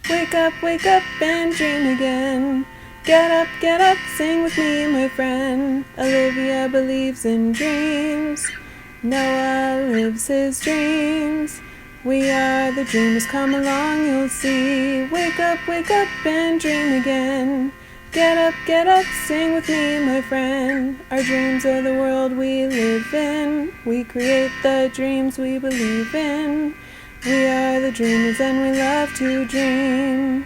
wake up and dream again. Get up, sing with me, my friend. Olivia believes in dreams. Noah lives his dreams. We are the dreamers, come along, you'll see. Wake up and dream again. Get up, sing with me, my friend. Our dreams are the world we live in. We create the dreams we believe in. We are the dreamers and we love to dream.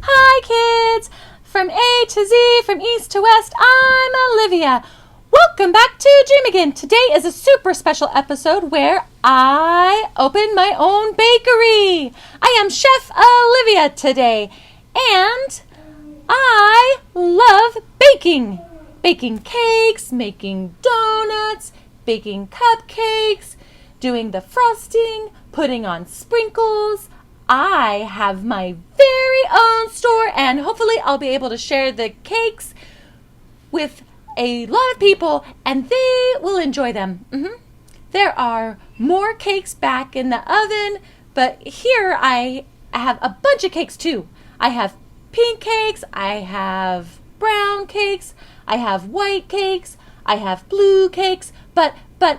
Hi kids! From A to Z, from East to West, I'm Olivia. Welcome back to Dream Again. Today is a super special episode where I open my own bakery. I am Chef Olivia today, and I love baking. Baking cakes, making donuts, baking cupcakes, doing the frosting, putting on sprinkles. I have my very own store, and hopefully I'll be able to share the cakes with a lot of people and they will enjoy them. There are more cakes back in the oven, but here I have a bunch of cakes too. I have pink cakes, I have brown cakes, I have white cakes, I have blue cakes, but the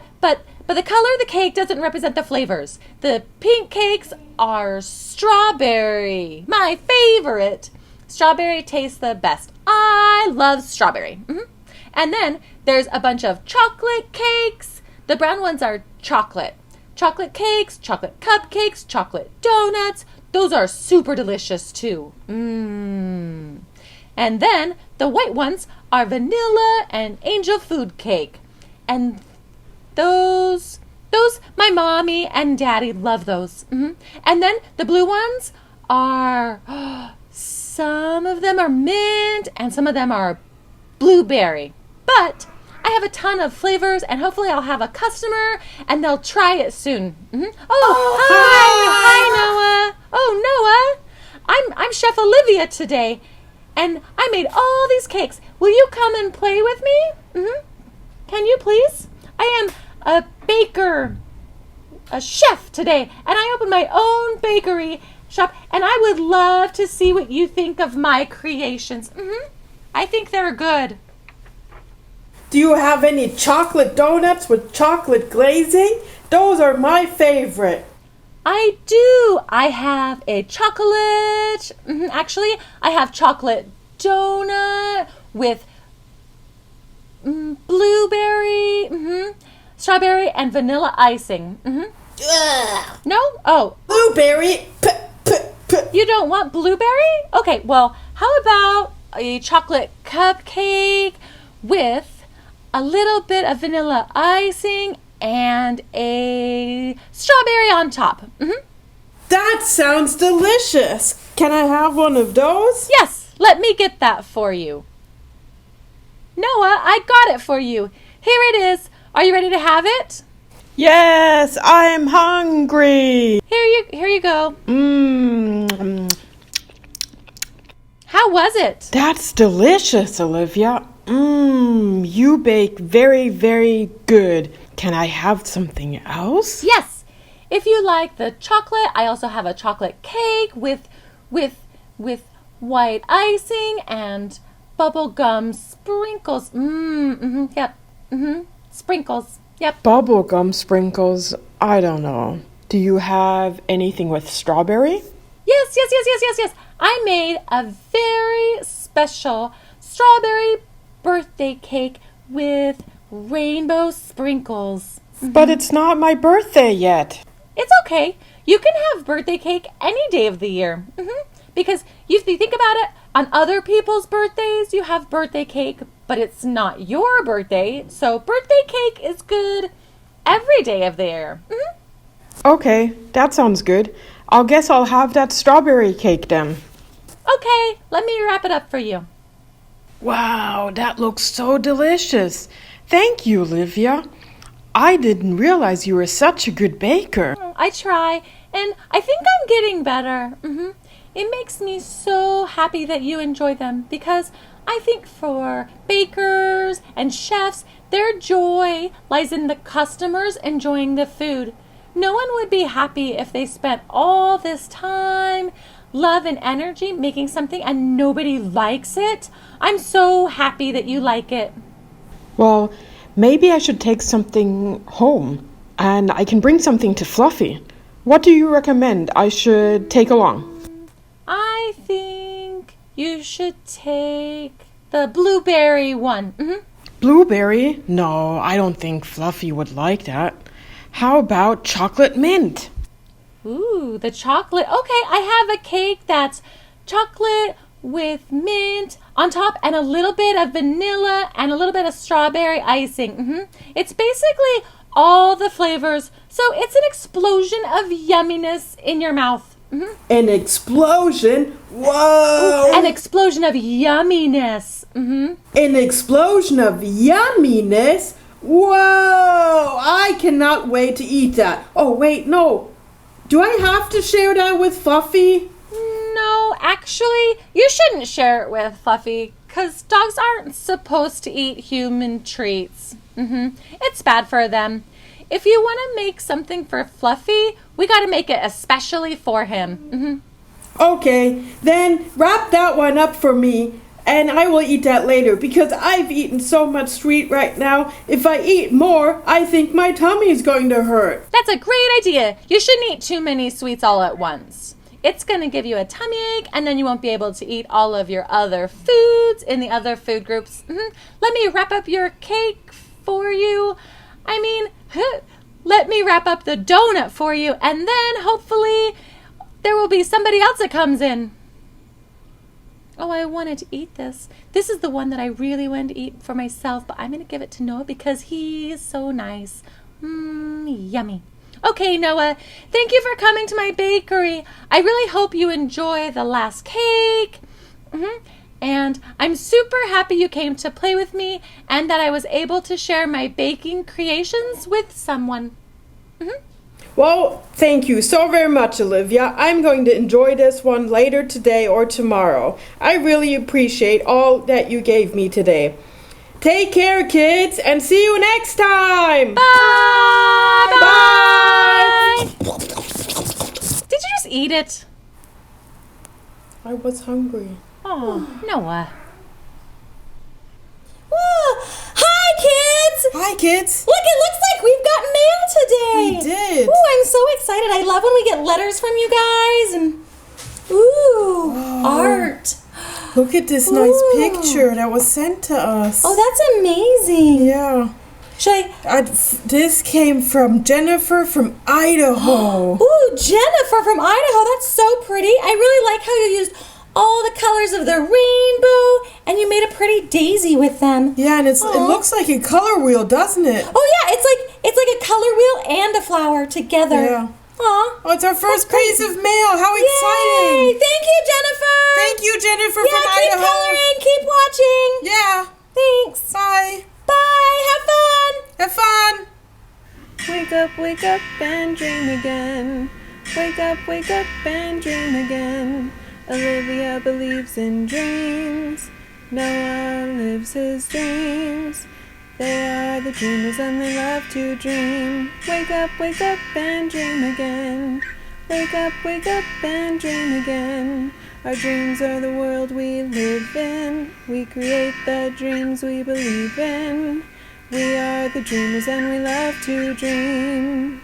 color of the cake doesn't represent the flavors. The pink cakes are strawberry, my favorite. Strawberry tastes the best. I love strawberry. And then there's a bunch of chocolate cakes. The brown ones are chocolate. Chocolate cakes, chocolate cupcakes, chocolate donuts. Those are super delicious too. And then the white ones are vanilla and angel food cake. And those, my mommy and daddy love those. And then the blue ones are, some of them are mint and some of them are blueberry. But I have a ton of flavors and hopefully I'll have a customer and they'll try it soon. Hi Noah. Oh, Noah, I'm Chef Olivia today and I made all these cakes. Will you come and play with me? Can you please? I am a baker, a chef today, and I opened my own bakery shop, and I would love to see what you think of my creations. I think they're good. Do you have any chocolate donuts with chocolate glazing? Those are my favorite. I do. I have a chocolate, actually, I have chocolate donut with blueberry, strawberry, and vanilla icing. No? Oh. Blueberry. You don't want blueberry? Okay, well, how about a chocolate cupcake with a little bit of vanilla icing and a strawberry on top? That sounds delicious. Can I have one of those? Yes, let me get that for you. Noah, I got it for you. Here it is. Are you ready to have it? Yes, I'm hungry. Here you go. How was it? That's delicious, Olivia. You bake very, very good. Can I have something else? Yes. If you like the chocolate, I also have a chocolate cake with white icing and bubblegum sprinkles. Yep. Sprinkles. Yep. Bubblegum sprinkles, I don't know. Do you have anything with strawberry? Yes. I made a very special strawberry birthday cake with rainbow sprinkles. But it's not my birthday yet. It's okay. You can have birthday cake any day of the year. Because if you think about it, on other people's birthdays, you have birthday cake, but it's not your birthday. So birthday cake is good every day of the year. Okay, that sounds good. I guess I'll have that strawberry cake then. Okay, let me wrap it up for you. Wow, that looks so delicious. Thank you, Olivia. I didn't realize you were such a good baker. I try, and I think I'm getting better. It makes me so happy that you enjoy them because I think for bakers and chefs, their joy lies in the customers enjoying the food. no one would be happy if they spent all this time, love, and energy making something and nobody likes it. I'm so happy that you like it. Well, maybe I should take something home and I can bring something to Fluffy. What do you recommend I should take along? I think you should take the blueberry one. Blueberry? No, I don't think Fluffy would like that. How about chocolate mint? Ooh, the chocolate. Okay, I have a cake that's chocolate with mint on top and a little bit of vanilla and a little bit of strawberry icing. It's basically all the flavors, so it's an explosion of yumminess in your mouth. An explosion? Whoa! An explosion of yumminess. An explosion of yumminess? Whoa! I cannot wait to eat that. Oh, wait, no. Do I have to share that with Fluffy? No, actually, you shouldn't share it with Fluffy, because dogs aren't supposed to eat human treats. It's bad for them. If you want to make something for Fluffy, we got to make it especially for him. Okay, then wrap that one up for me, and I will eat that later, because I've eaten so much sweet right now. If I eat more, I think my tummy is going to hurt. That's a great idea. You shouldn't eat too many sweets all at once. It's going to give you a tummy ache, and then you won't be able to eat all of your other foods in the other food groups. Let me wrap up your cake for you. Let me wrap up the donut for you, and then hopefully there will be somebody else that comes in. Oh, I wanted to eat this. This is the one that I really wanted to eat for myself, but I'm going to give it to Noah because he is so nice. Yummy. Okay, Noah, thank you for coming to my bakery. I really hope you enjoy the last cake. And I'm super happy you came to play with me and that I was able to share my baking creations with someone. Well, thank you so very much, Olivia. I'm going to enjoy this one later today or tomorrow. I really appreciate all that you gave me today. Take care, kids, and see you next time. Bye! Bye! Did you just eat it? I was hungry. Oh, Noah. Hi, kids! Hi, kids. Look, it looks like we've got mail today. We did. Ooh, I'm so excited. I love when we get letters from you guys and art. Look at this nice Ooh. picture that was sent to us. Oh, that's amazing. Yeah. Should I? This came from Jennifer from Idaho. Ooh, Jennifer from Idaho. That's so pretty. I really like how you used all the colors of the rainbow and you made a pretty daisy with them. Yeah, and it looks like a color wheel, doesn't it? Oh yeah, it's like a color wheel and a flower together. Yeah. Aw. Oh, it's our first piece of mail. How Yay! exciting. Thank you, Jennifer. Thank you, Jennifer Yeah, from keep Idaho. coloring, keep watching. Yeah. Thanks. Bye. Bye. Have fun. Have fun. Wake up and dream again. Wake up and dream again. Olivia believes in dreams. Noah lives his dreams. They are the dreamers and they love to dream. Wake up and dream again. Wake up and dream again. Our dreams are the world we live in. We create the dreams we believe in. We are the dreamers and we love to dream.